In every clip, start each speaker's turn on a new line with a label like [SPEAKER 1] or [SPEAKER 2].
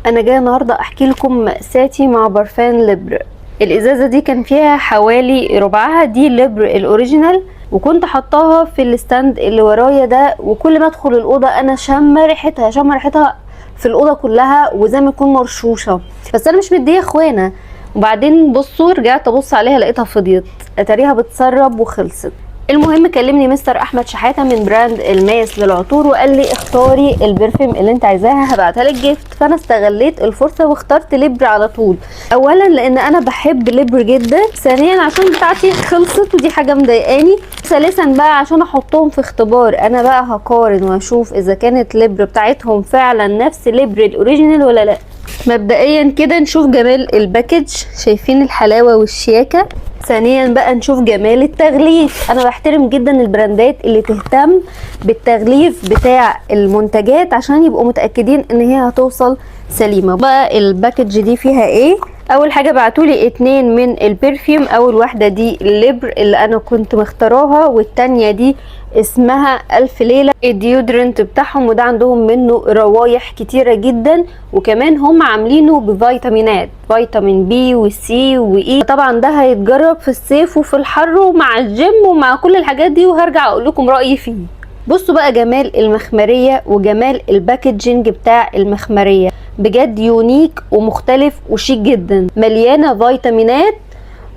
[SPEAKER 1] انا جايه النهارده احكي لكم مأساتي مع برفان لبر. الازازه دي كان فيها حوالي ربعها دي لبر الاوريجينال، وكنت حطاها في الستاند اللي ورايا ده، وكل ما ادخل الاوضه انا شامه ريحتها في الاوضه كلها، وزي ما تكون مرشوشه. بس انا مش مديه اخوانا. وبعدين بصوا، رجعت ابص عليها لقيتها فضيت، اتاريها بتسرب وخلصت. المهم كلمني مستر احمد شحاته من براند الماس للعطور، وقال لي اختاري البرفيوم اللي انت عايزاها هبعتها لك جيفت. فانا استغليت الفرصه واخترت لبر على طول. اولا لان انا بحب لبر جدا، ثانيا عشان بتاعتي خلصت ودي حاجه مضايقاني، ثالثا بقى عشان احطهم في اختبار. انا بقى هقارن واشوف اذا كانت لبر بتاعتهم فعلا نفس لبر الاوريجينال ولا لا. مبدئيا كده نشوف جمال الباكج، شايفين الحلاوه والشياكه. ثانيا بقى نشوف جمال التغليف. انا بحترم جدا البراندات اللي تهتم بالتغليف بتاع المنتجات عشان يبقوا متأكدين ان هي هتوصل سليمة. بقى الباكج دي فيها ايه؟ اول حاجة بعتولي 2 من البرفيوم. اول واحدة دي اللبر اللي انا كنت مختاراها، والتانية دي اسمها ألف ليلة الديودرنت بتاعهم، وده عندهم منه روايح كتيرة جدا، وكمان هم عاملينه بفيتامينات، فيتامين بي وسي واي. طبعا ده هيتجرب في الصيف وفي الحر ومع الجيم ومع كل الحاجات دي، وهرجع اقول لكم رأيي فيه. بصوا بقى جمال المخمرية وجمال الباكجينج بتاع المخمرية، بجد يونيك ومختلف وشيك جدا، مليانة فيتامينات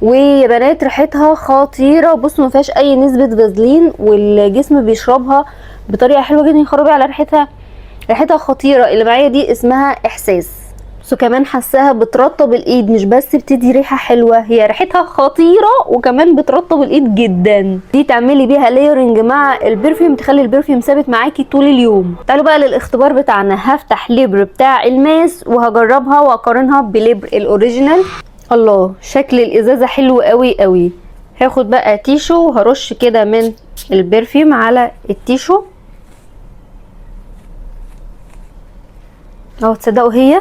[SPEAKER 1] ويا بنات ريحتها خطيره. بصوا ما فيهاش اي نسبه فازلين، والجسم بيشربها بطريقه حلوه جدا. يخربي على ريحتها خطيره. اللي معايا دي اسمها احساس. بصوا كمان حاساها بترطب الايد، مش بس بتدي ريحه حلوه، هي ريحتها خطيره وكمان بترطب الايد جدا. دي تعملي بيها لايرنج مع البرفيوم، تخلي البرفيوم ثابت معاكي طول اليوم. تعالوا بقى للاختبار بتاعنا. هفتح لبر بتاع الماس وهجربها واقارنها بلبر الاوريجينال. الله، شكل الازازه حلو قوي قوي. هاخد بقى تيشو وهرش كده من البرفيوم على التيشو اهو. تصدقوا هي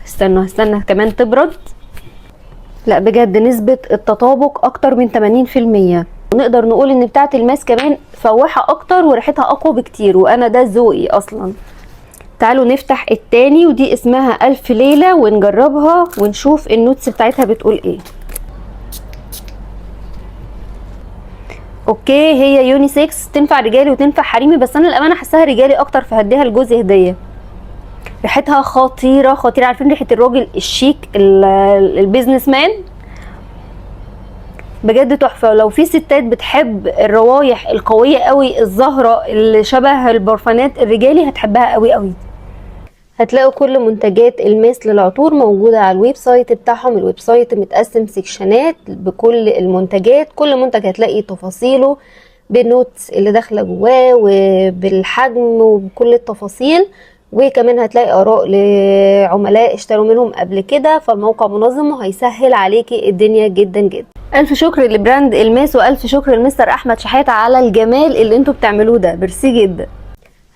[SPEAKER 1] استنوا كمان تبرد. لا بجد نسبه التطابق اكتر من 80%. ونقدر نقول ان بتاعه الماس كمان فواحه اكتر وريحتها اقوى بكتير، وانا ده ذوقي اصلا. تعالوا نفتح التاني، ودي اسمها ألف ليلة، ونجربها ونشوف النوتس بتاعتها بتقول ايه. اوكي، هي يونيسكس، تنفع رجالي وتنفع حريمي، بس انا الامانه حاساها رجالي اكتر فهديها لجوزي هديه. ريحتها خطيره خطيره. عارفين ريحه الراجل الشيك البيزنس مان؟ بجد تحفه. لو في ستات بتحب الروايح القويه قوي الزهره اللي شبه البرفانات الرجالي هتحبها قوي قوي. هتلاقوا كل منتجات الماس للعطور موجودة على الويب سايت بتاعهم. الويب سايت متقسم سيكشنات بكل المنتجات، كل منتج هتلاقي تفاصيله بالنوتس اللي داخله جواه وبالحجم وبكل التفاصيل، وكمان هتلاقي اراء لعملاء اشتروا منهم قبل كده. فالموقع منظم وهيسهل عليكي الدنيا جدا جدا. الف شكر لبراند الماس، والف شكر لمستر احمد شحاته على الجمال اللي انتوا بتعملوه ده. ميرسي جدا.